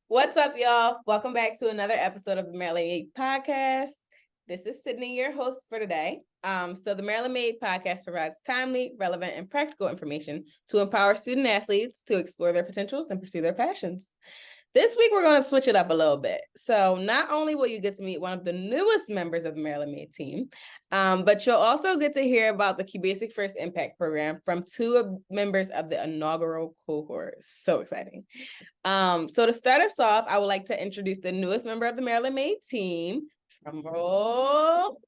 What's up, y'all? Welcome back to another episode of the MDMade Podcast. This is Sydney, your host for today. So the MDMade Podcast provides timely, relevant, and practical information to empower student athletes to explore their potentials and pursue their passions. This week, we're going to switch it up a little bit. So not only will you get to meet one of the newest members of the MDMade team, but you'll also get to hear about the Kubasik First Impact Program from two members of the inaugural cohort. So exciting. So to start us off, I would like to introduce the newest member of the MDMade team. Drum roll.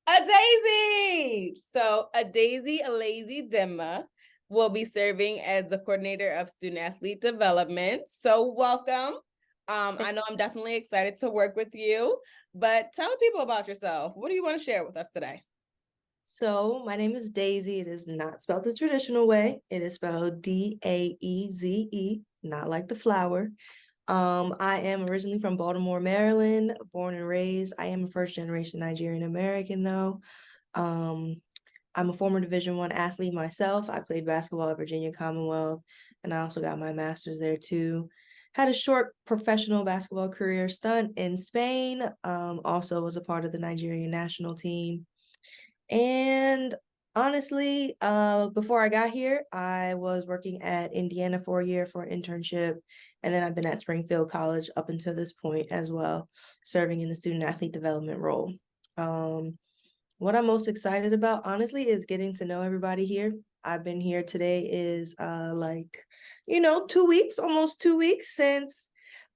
Adaeze. So Adaeze Alaeze-Dinma will be serving as the coordinator of student athlete development. So welcome. I know I'm definitely excited to work with you, but tell people about yourself. What do you want to share with us today? So my name is Daisy. It is not spelled the traditional way. It is spelled Daeze, not like the flower. I am originally from Baltimore, Maryland, born and raised. I am a first-generation Nigerian American, though. I'm a former Division I athlete myself. I played basketball at Virginia Commonwealth, and I also got my master's there too. Had a short professional basketball career stunt in Spain. Also was a part of the Nigerian national team. And honestly, before I got here, I was working at Indiana for a year for an internship. And then I've been at Springfield College up until this point as well, serving in the student athlete development role. What I'm most excited about, honestly, is getting to know everybody here. I've been here today is 2 weeks, almost 2 weeks since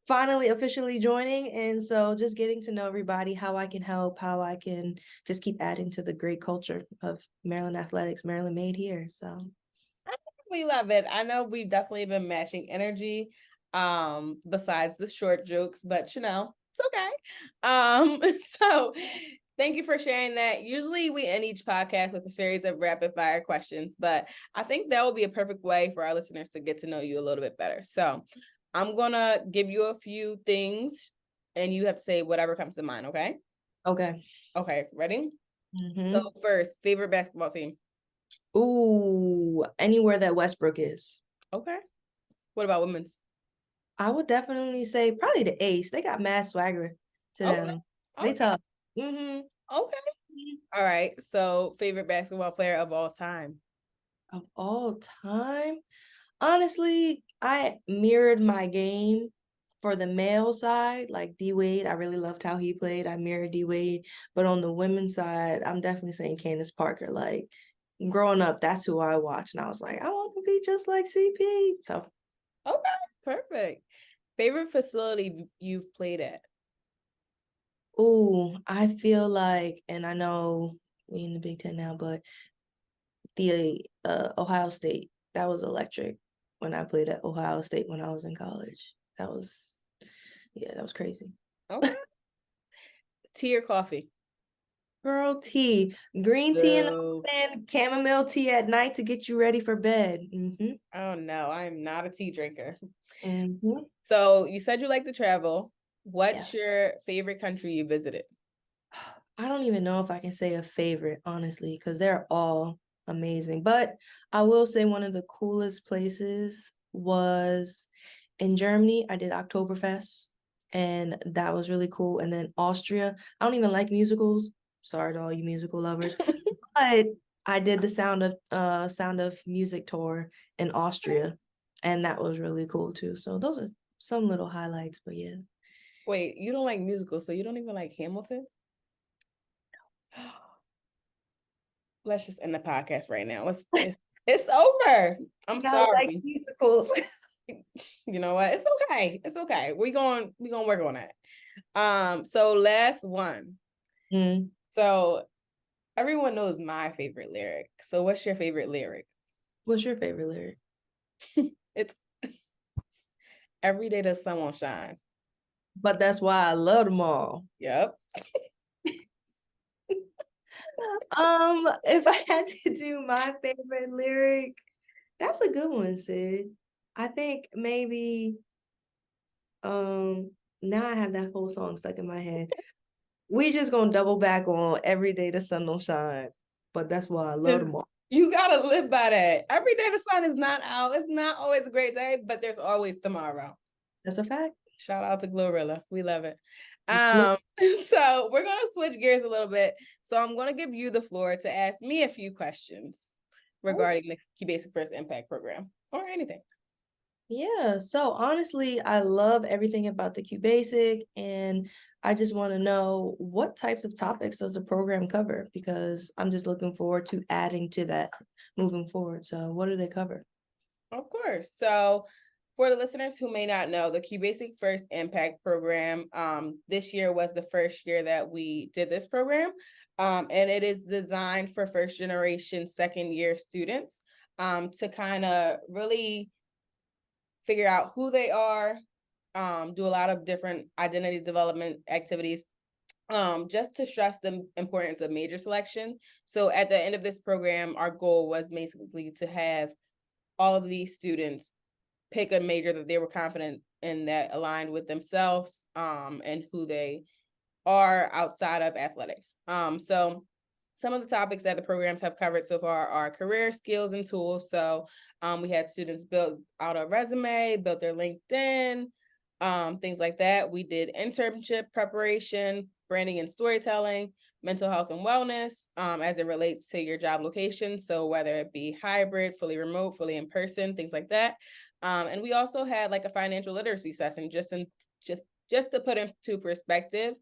finally officially joining. And so just getting to know everybody, how I can help, how I can just keep adding to the great culture of Maryland athletics, MDMade here. So We love it. I know we've definitely been matching energy, besides the short jokes, but it's okay. So thank you for sharing that. Usually we end each podcast with a series of rapid fire questions, but I think that will be a perfect way for our listeners to get to know you a little bit better. So I'm gonna give you a few things and you have to say whatever comes to mind, okay? Okay. Okay, ready? Mm-hmm. So first, favorite basketball team? Ooh, anywhere that Westbrook is. Okay. What about women's? I would definitely say probably the Ace. They got mad swagger to them. They tough. Mm-hmm. Okay. All right. So favorite basketball player of all time? Of all time, honestly, I mirrored my game for the male side, like D Wade. I really loved how he played. I mirrored D Wade. But on the women's side, I'm definitely saying Candace Parker. Like growing up, that's who I watched. And I was like, I want to be just like CP. So Okay, perfect. Favorite facility you've played at? ooh, I feel like, and I know we in the Big Ten now, but the Ohio State, that was electric when I played at Ohio State when I was in college. That was crazy. Okay. Tea or coffee? Girl, tea, green tea in the morning, chamomile tea at night to get you ready for bed. Mm-hmm. Oh no, I'm not a tea drinker. Mm-hmm. So you said you like to travel. What's your favorite country you visited? I don't even know if I can say a favorite, honestly, because they're all amazing. But I will say one of the coolest places was in Germany. I did Oktoberfest, and that was really cool. And then Austria. I don't even like musicals. Sorry to all you musical lovers, but I did the Sound of Music tour in Austria, and that was really cool too. So those are some little highlights. But yeah. Wait, you don't like musicals, so you don't even like Hamilton? Let's just end the podcast right now. It's over. I'm sorry. Like musicals. You know what? It's okay. It's okay. We're gonna work on it. So last one. Mm. So everyone knows my favorite lyric. So what's your favorite lyric? What's your favorite lyric? It's every day the sun won't shine. But that's why I love them all. Yep. If I had to do my favorite lyric, that's a good one, Sid. I think maybe now I have that whole song stuck in my head. We just gonna double back on every day the sun don't shine, but that's why I love them all. You gotta live by that. Every day the sun is not out. It's not always a great day, but there's always tomorrow. That's a fact. Shout out to Glorilla. We love it. Look, So we're gonna switch gears a little bit. So I'm gonna give you the floor to ask me a few questions regarding the Kubasik First Impact Program or anything. yeah, so honestly, I love everything about the QBasic, and I just want to know what types of topics does the program cover? Because I'm just looking forward to adding to that moving forward. So what do they cover? Of course. So for the listeners who may not know, the Kubasik First Impact Program, this year was the first year that we did this program. And it is designed for first generation, second year students to kind of really figure out who they are, do a lot of different identity development activities, just to stress the importance of major selection. So at the end of this program, our goal was basically to have all of these students pick a major that they were confident in, that aligned with themselves, and who they are outside of athletics. So some of the topics that the programs have covered so far are career skills and tools. So we had students build out a resume, build their LinkedIn, things like that. We did internship preparation, branding and storytelling, mental health and wellness, as it relates to your job location. So whether it be hybrid, fully remote, fully in person, things like that. And we also had like a financial literacy session just to put into perspective.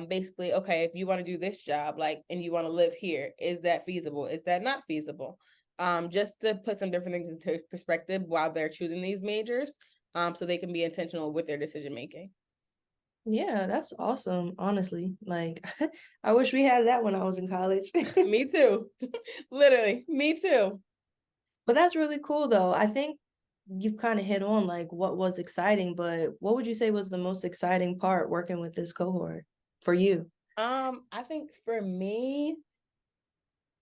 Basically, okay, if you want to do this job, like, and you want to live here, is that feasible? Is that not feasible? Just to put some different things into perspective while they're choosing these majors, so they can be intentional with their decision making. Yeah, that's awesome, honestly. Like, I wish we had that when I was in college. Me too. Literally, me too. But that's really cool, though. I think you've kind of hit on like what was exciting, but what would you say was the most exciting part working with this cohort for you? I think for me,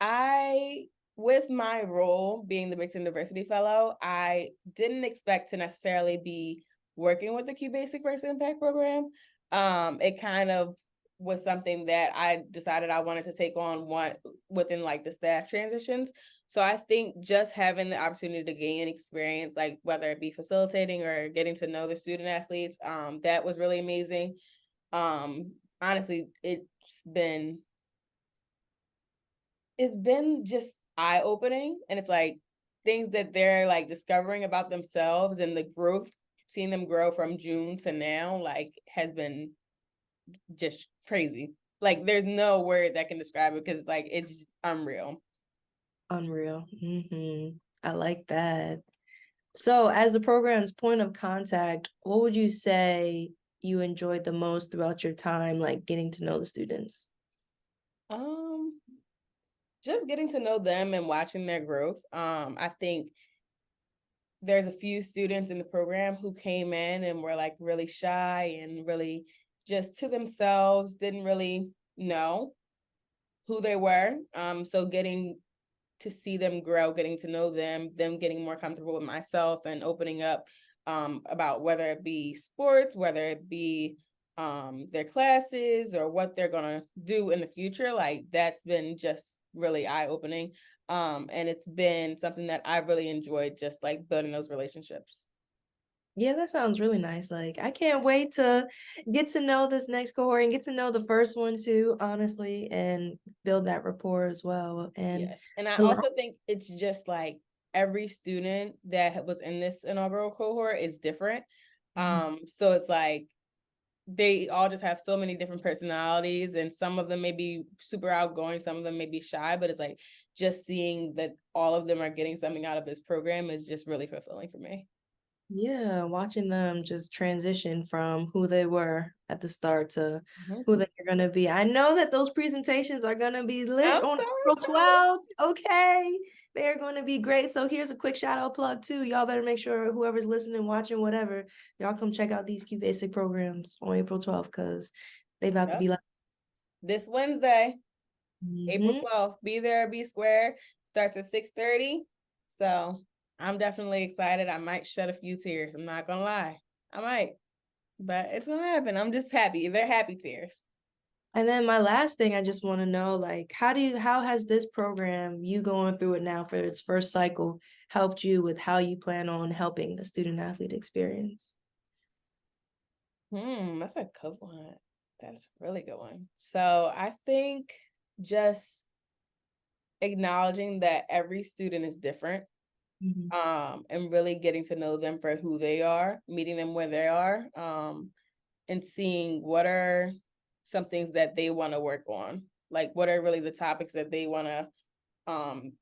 I, with my role being the Big Ten Diversity Fellow, I didn't expect to necessarily be working with the Kubasic First Impact Program. It kind of was something that I decided I wanted to take on within like the staff transitions. So I think just having the opportunity to gain experience, like whether it be facilitating or getting to know the student athletes, that was really amazing. Honestly, it's been just eye-opening, and it's like things that they're like discovering about themselves, and the growth, seeing them grow from June to now, like, has been just crazy. Like there's no word that can describe it, because like it's just unreal. Unreal. I like that. So, as the program's point of contact, what would you say you enjoyed the most throughout your time, like getting to know the students? um just getting to know them and watching their growth. I think there's a few students in the program who came in and were like really shy and really just to themselves, didn't really know who they were. So getting to see them grow, getting to know them getting more comfortable with myself and opening up about whether it be sports, whether it be their classes or what they're gonna do in the future. Like that's been just really eye-opening. And it's been something that I really enjoyed, just like building those relationships. Yeah, that sounds really nice. Like, I can't wait to get to know this next cohort and get to know the first one too, honestly, and build that rapport as well. And Yes. And I also think it's just like every student that was in this inaugural cohort is different. So it's like they all just have so many different personalities, and some of them may be super outgoing, some of them may be shy, but it's like just seeing that all of them are getting something out of this program is just really fulfilling for me. yeah, watching them just transition from who they were at the start to who they're going to be. I know that those presentations are going to be lit I'm on so April 12th. Okay. They're going to be great. So here's a quick shout out plug too. Y'all better make sure whoever's listening, watching, whatever, y'all come check out these Q Basic programs on April 12th because they about to be like this Wednesday, April Mhm. 12th. Be there, be square. Starts at 6:30. So I'm definitely excited. I might shed a few tears. I'm not gonna lie. I might, but it's gonna happen. I'm just happy. They're happy tears. And then my last thing, I just want to know, like, how has this program, you going through it now for its first cycle, helped you with how you plan on helping the student athlete experience? That's a good one. That's a really good one. So I think just acknowledging that every student is different, and really getting to know them for who they are, meeting them where they are, and seeing what are some things that they want to work on. Like what are really the topics that they want to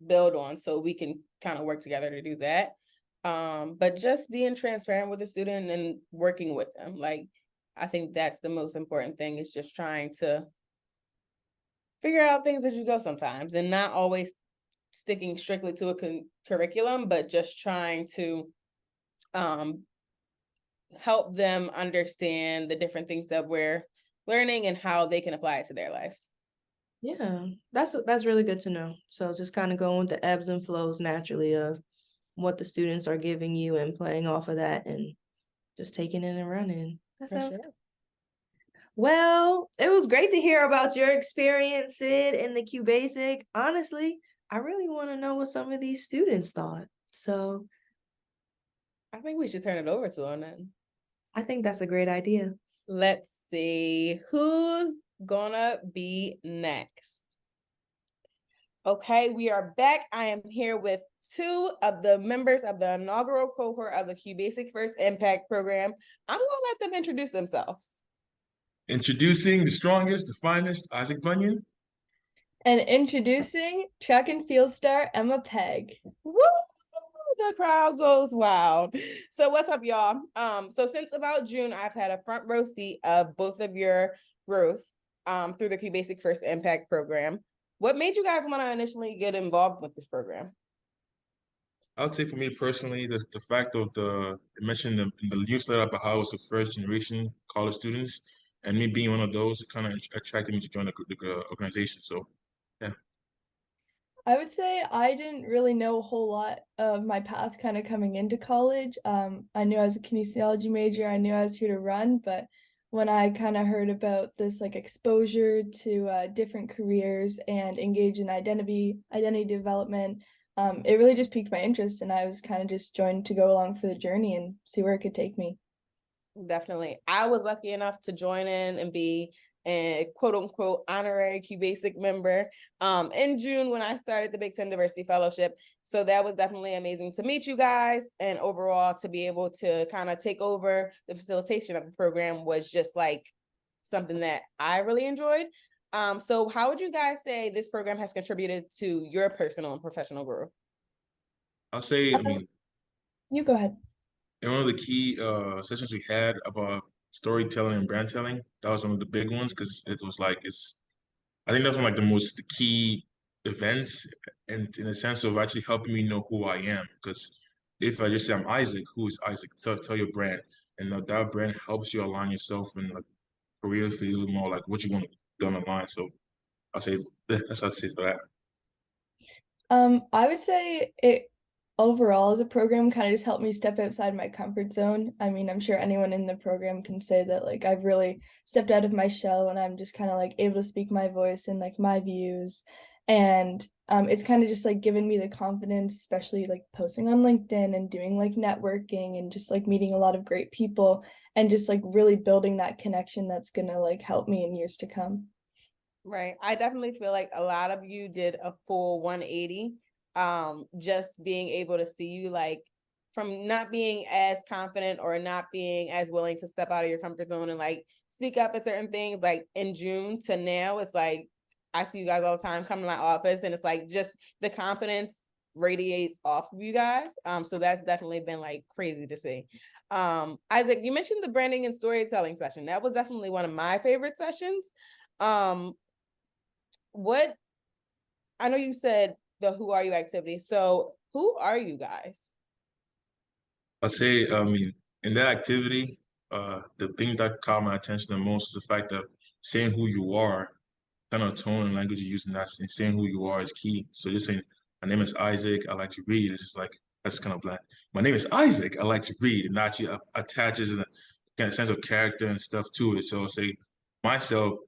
build on, so we can kind of work together to do that. But just being transparent with the student and working with them. Like I think that's the most important thing, is just trying to figure out things as you go sometimes, and not always sticking strictly to a curriculum, but just trying to help them understand the different things that we're learning and how they can apply it to their life. Yeah, that's really good to know. So just kind of going with the ebbs and flows naturally of what the students are giving you and playing off of that and just taking it and running. That sounds good. Well, it was great to hear about your experience, Sid, in the Kubasik. Honestly, I really want to know what some of these students thought. So I think we should turn it over to them then. I think that's a great idea. Let's see who's gonna be next. Okay, we are back. I am here with two of the members of the inaugural cohort of the Kubasik First Impact Program. I'm gonna let them introduce themselves. Introducing the strongest, the finest, Isaac Bunyan. And introducing track and field star Emma Pegg. Woo! The crowd goes wild. So what's up, y'all? So since about June, I've had a front row seat of both of your growth through the Kubasik First Impact Program. What made you guys want to initially get involved with this program? I would say for me personally, the fact of it mentioned in the newsletter about how it's a first generation college students, and me being one of those, it kind of attracted me to join the organization. So, yeah. I would say I didn't really know a whole lot of my path kind of coming into college. I knew I was a kinesiology major. I knew I was here to run, but when I kind of heard about this like exposure to different careers and engage in identity development, it really just piqued my interest, and I was kind of just joined to go along for the journey and see where it could take me. Definitely. I was lucky enough to join in and be a quote unquote honorary Kubasik member in June when I started the Big Ten Diversity Fellowship. So that was definitely amazing to meet you guys, and overall to be able to kind of take over the facilitation of the program was just like something that I really enjoyed. So how would you guys say this program has contributed to your personal and professional growth? I'll say, You go ahead. in one of the key sessions we had about storytelling and brand telling, that was one of the big ones, because it was like I think that's one of like the key events, and in the sense of actually helping me know who I am. Because if I just say I'm Isaac, who is Isaac? Tell your brand, and that brand helps you align yourself in like career field more like what you want to do on the line. So I'll say that's what I'd say for that. I would say it overall as a program kind of just helped me step outside my comfort zone. I mean, I'm sure anyone in the program can say that like I've really stepped out of my shell, and I'm just kind of like able to speak my voice and like my views. And it's kind of just like given me the confidence, especially like posting on LinkedIn and doing like networking and just like meeting a lot of great people and just like really building that connection that's gonna like help me in years to come. Right. I definitely feel like a lot of you did a full 180. Just being able to see you like from not being as confident or not being as willing to step out of your comfort zone and like speak up at certain things, like in June to now, it's like I see you guys all the time come to my office, and it's like just the confidence radiates off of you guys. So that's definitely been like crazy to see. Isaac, you mentioned the branding and storytelling session. That was definitely one of my favorite sessions. What I know you said the Who Are You activity. So who are you guys? I'd say, I mean, in that activity, the thing that caught my attention the most is the fact that saying who you are, kind of tone and language you use in that, and saying who you are is key. So just saying, my name is Isaac, I like to read. It's just like, that's kind of bland. My name is Isaac, I like to read, and actually attaches a kind of sense of character and stuff to it. So I'll say myself,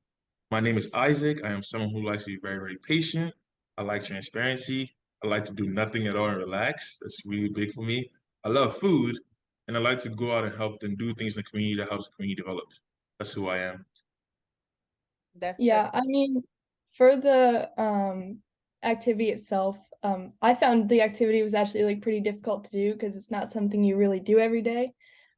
my name is Isaac. I am someone who likes to be very, very patient. I like transparency. I like to do nothing at all and relax. That's really big for me. I love food. and I like to go out and help them do things in the community that helps the community develop. That's who I am. That's Yeah, I mean, for the activity itself, I found the activity was actually like pretty difficult to do because it's not something you really do every day.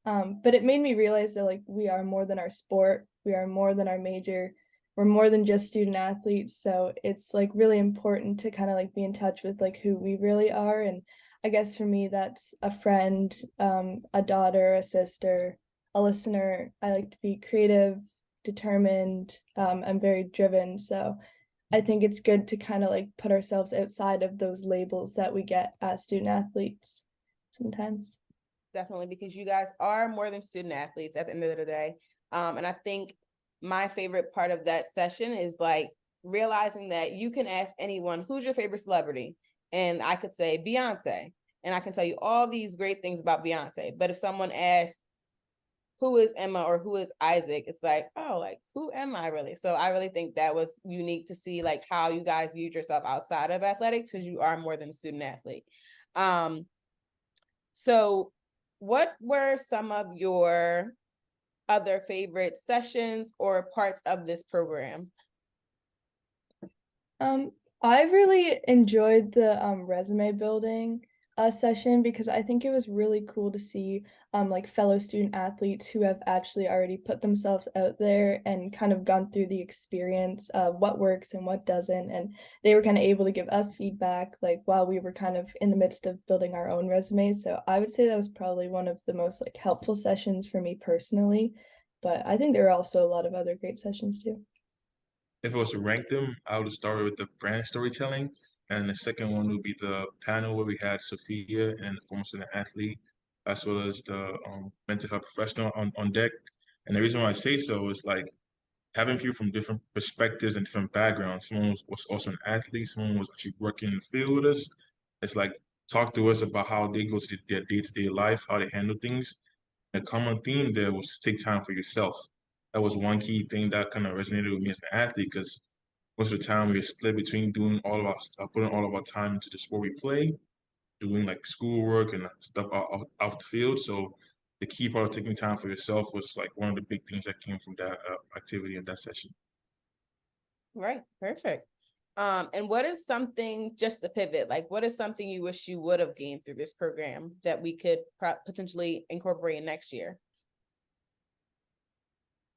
But it made me realize that like we are more than our sport, we are more than our major, we're more than just student athletes. So it's like really important to kind of like be in touch with like who we really are. And I guess for me, that's a friend, a daughter, a sister, a listener. I like to be creative, determined. I'm very driven. So I think it's good to kind of like put ourselves outside of those labels that we get as student athletes sometimes. definitely, because you guys are more than student athletes at the end of the day. And I think my favorite part of that session is like realizing that you can ask anyone, who's your favorite celebrity? And I could say Beyonce. And I can tell you all these great things about Beyonce. But if someone asks, who is Emma or who is Isaac, it's like, oh, like, who am I really? So I really think that was unique to see like how you guys viewed yourself outside of athletics, because you are more than a student athlete. So what were some of your other favorite sessions or parts of this program? I really enjoyed the resume building session because I think it was really cool to see like fellow student athletes who have actually already put themselves out there and kind of gone through the experience of what works and what doesn't, and they were kind of able to give us feedback like while we were kind of in the midst of building our own resumes. So I would say that was probably one of the most like helpful sessions for me personally, but I think there are also a lot of other great sessions too. If I was to rank them, I would start with the brand storytelling, and the second one would be the panel where we had Sophia and the former student athlete, as well as the mental health professional on deck. And the reason why I say so is like having people from different perspectives and different backgrounds. Someone was also an athlete, someone was actually working in the field with us. It's like talk to us about how they go to their day-to-day life, how they handle things. The common theme there was to take time for yourself. That was one key thing that kind of resonated with me as an athlete, because most of the time we are split between doing all of our stuff, putting all of our time into the sport we play, doing like schoolwork and stuff out the field. So the key part of taking time for yourself was like one of the big things that came from that activity and that session. Right, perfect. And what is something, just to pivot, like what is something you wish you would have gained through this program that we could potentially incorporate in next year?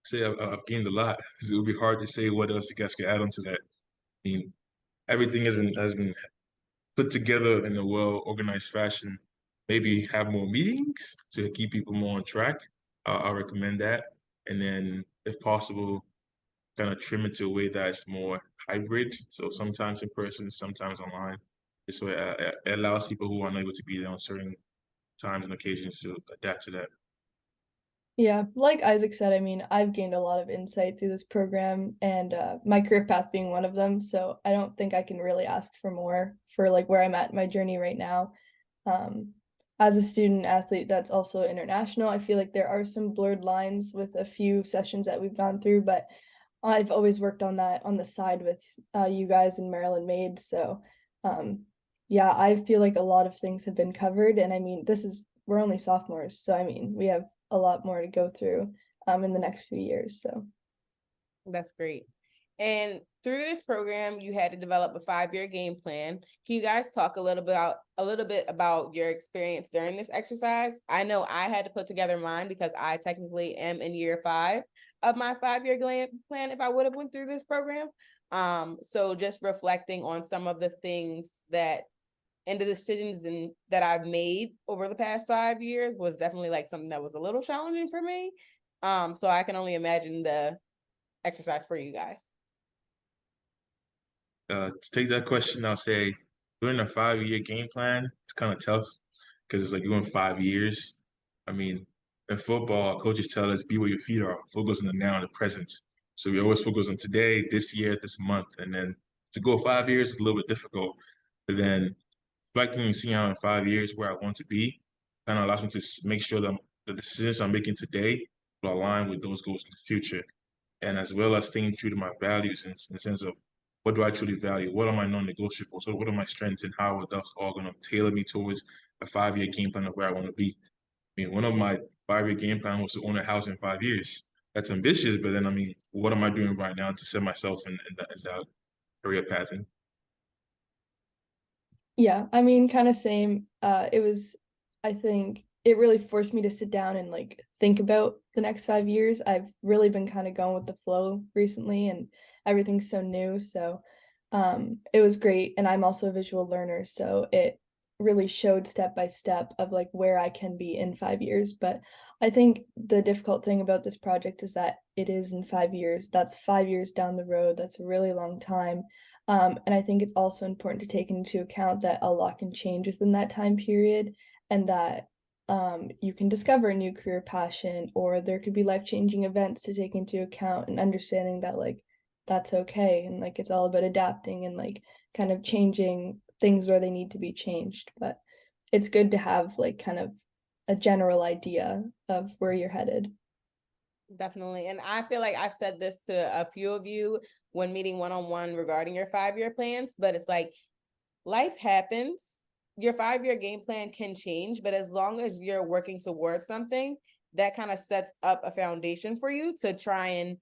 Say I've gained a lot. It would be hard to say what else you guys could add on to that. I mean, everything has been put together in a well organized fashion. Maybe have more meetings to keep people more on track. I recommend that, and then if possible, kind of trim it to a way that's more hybrid. So sometimes in person, sometimes online. So it allows people who are unable to be there on certain times and occasions to adapt to that. Yeah, like Isaac said, I mean, I've gained a lot of insight through this program and my career path being one of them. So I don't think I can really ask for more for like where I'm at in my journey right now. As a student athlete that's also international, I feel like there are some blurred lines with a few sessions that we've gone through, but I've always worked on that on the side with you guys in Maryland Made. So yeah, I feel like a lot of things have been covered. And I mean, we're only sophomores. So I mean, we have a lot more to go through in the next few years. So That's great. And through this program, you had to develop a 5-year game plan. Can you guys talk a little bit about your experience during this exercise? I know I had to put together mine because I technically am in year 5 of my 5-year plan if I would have went through this program. So just reflecting on some of the things that and the decisions that I've made over the past 5 years was definitely like something that was a little challenging for me. So I can only imagine the exercise for you guys. To take that question, I'll say doing a 5-year game plan, it's kind of tough because it's like you're in 5 years. I mean, in football, coaches tell us be where your feet are, focus on the now and the present. So we always focus on today, this year, this month, and then to go 5 years is a little bit difficult. But then reflecting and seeing how in 5 years where I want to be kind of allows me to make sure that the decisions I'm making today will align with those goals in the future, and as well as staying true to my values in the sense of what do I truly value? What are my non-negotiables? So what are my strengths, and how are those all going to tailor me towards a 5-year game plan of where I want to be? I mean, one of my 5-year game plan was to own a house in 5 years. That's ambitious, but then I mean, what am I doing right now to set myself in that career path? Yeah, I mean, kind of same. I think it really forced me to sit down and like think about the next 5 years. I've really been kind of going with the flow recently and everything's so new. So it was great. And I'm also a visual learner, so it really showed step by step of like where I can be in 5 years. But I think the difficult thing about this project is that it is in 5 years. That's 5 years down the road. That's a really long time. And I think it's also important to take into account that a lot can change within that time period, and that you can discover a new career passion, or there could be life-changing events to take into account, and understanding that like that's okay, and like it's all about adapting and like kind of changing things where they need to be changed. But it's good to have like kind of a general idea of where you're headed. Definitely. And I feel like I've said this to a few of you when meeting one-on-one regarding your 5-year plans, but it's like life happens. Your 5-year game plan can change, but as long as you're working towards something, that kind of sets up a foundation for you to try and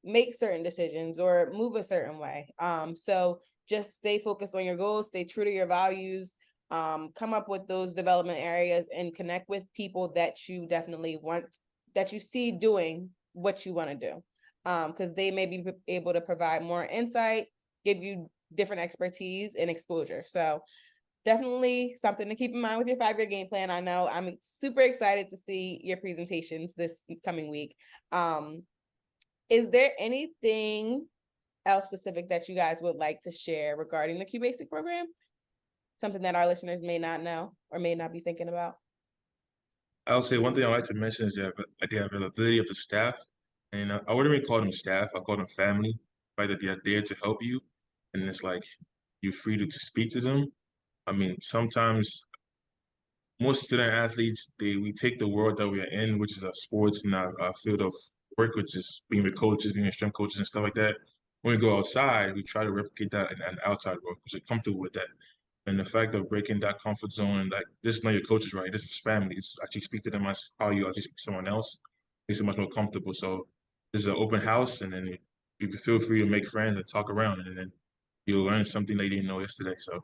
make certain decisions or move a certain way. So just stay focused on your goals, stay true to your values, come up with those development areas and connect with people that you definitely want, that you see doing what you want to do. Because they may be able to provide more insight, give you different expertise and exposure. So definitely something to keep in mind with your 5-year game plan. I know I'm super excited to see your presentations this coming week. Is there anything else specific that you guys would like to share regarding the Kubasik program? Something that our listeners may not know or may not be thinking about? I'll say one thing I like to mention is the availability of the staff. And I wouldn't really call them staff, I call them family, right? That they're there to help you. And it's like you're free to speak to them. I mean, sometimes most student athletes, we take the world that we are in, which is our sports and our field of work, which is being with coaches, being with strength coaches and stuff like that. When we go outside, we try to replicate that in an outside work because we're comfortable with that. And the fact of breaking that comfort zone, and like, this is not your coaches, right? This is family. It's actually speak to them as how you actually speak to someone else. Makes it much more comfortable. So this is an open house, and then you can feel free to make friends and talk around, and then you'll learn something they didn't know yesterday. So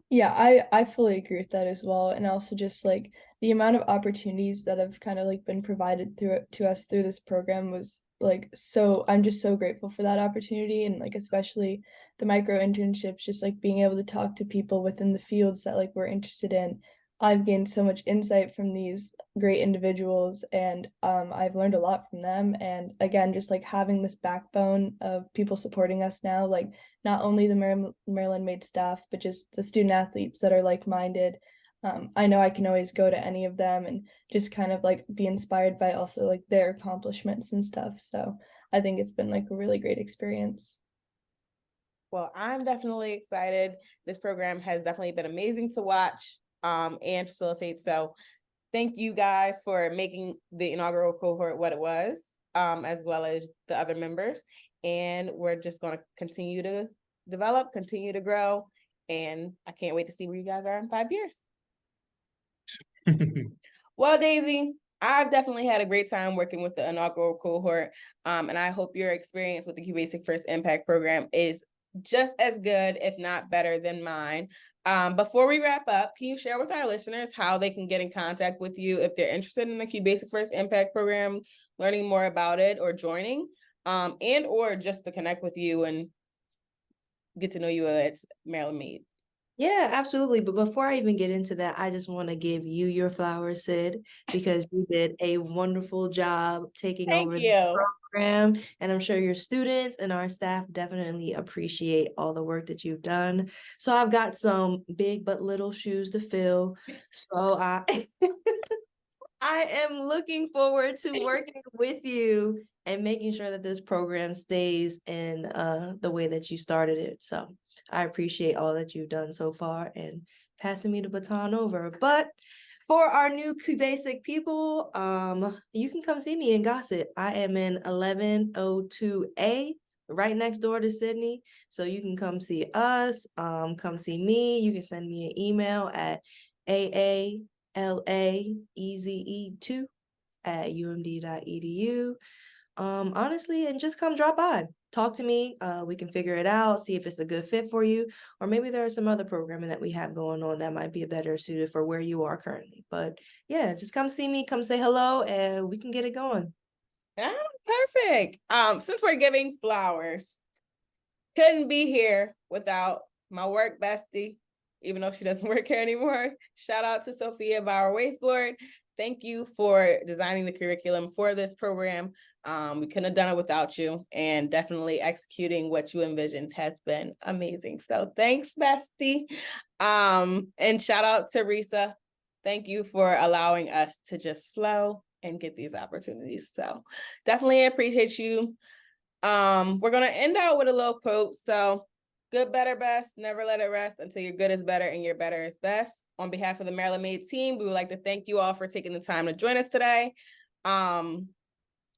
Yeah, I fully agree with that as well. And also just like the amount of opportunities that have kind of like been provided to us through this program was like, so I'm just so grateful for that opportunity. And like especially the micro internships, just like being able to talk to people within the fields that like we're interested in. I've gained so much insight from these great individuals, and I've learned a lot from them. And again, just like having this backbone of people supporting us now, like not only the Maryland Made staff, but just the student athletes that are like-minded. I know I can always go to any of them and just kind of like be inspired by also like their accomplishments and stuff. So I think it's been like a really great experience. Well, I'm definitely excited. This program has definitely been amazing to watch and facilitate. So thank you guys for making the inaugural cohort what it was, as well as the other members. And we're just going to continue to develop, continue to grow. And I can't wait to see where you guys are in 5 years. Well, Daisy, I've definitely had a great time working with the inaugural cohort. And I hope your experience with the Kubasik First Impact Program is just as good, if not better than mine. Before we wrap up, can you share with our listeners how they can get in contact with you if they're interested in the Kubasik First Impact Program, learning more about it or joining, and or just to connect with you and get to know you at Maryland Made? Yeah, absolutely. But before I even get into that, I just want to give you your flowers, Sid, because you did a wonderful job taking Thank over the you. program. And I'm sure your students and our staff definitely appreciate all the work that you've done. So I've got some big but little shoes to fill. So I am looking forward to working with you and making sure that this program stays in the way that you started it. So I appreciate all that you've done so far and passing me the baton over. But for our new Kubasik people, you can come see me in Gossett. I am in 1102A, right next door to Sydney. So you can come see us, come see me. You can send me an email at alaeze2@umd.edu. Honestly, and just come drop by. Talk to me. We can figure it out, see if it's a good fit for you, or maybe there are some other programming that we have going on that might be better suited for where you are currently. But yeah, just come see me, come say hello, and we can get it going. Ah, perfect. Since we're giving flowers, couldn't be here without my work bestie, even though she doesn't work here anymore. Shout out to Sophia Bauer Wasteboard. Thank you for designing the curriculum for this program. We couldn't have done it without you, and definitely executing what you envisioned has been amazing. So thanks, bestie. And shout out to Risa. Thank you for allowing us to just flow and get these opportunities. So definitely appreciate you. We're gonna end out with a little quote. So, good, better, best. Never let it rest until your good is better and your better is best. On behalf of the Maryland Made team, we would like to thank you all for taking the time to join us today.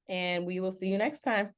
And we will see you next time.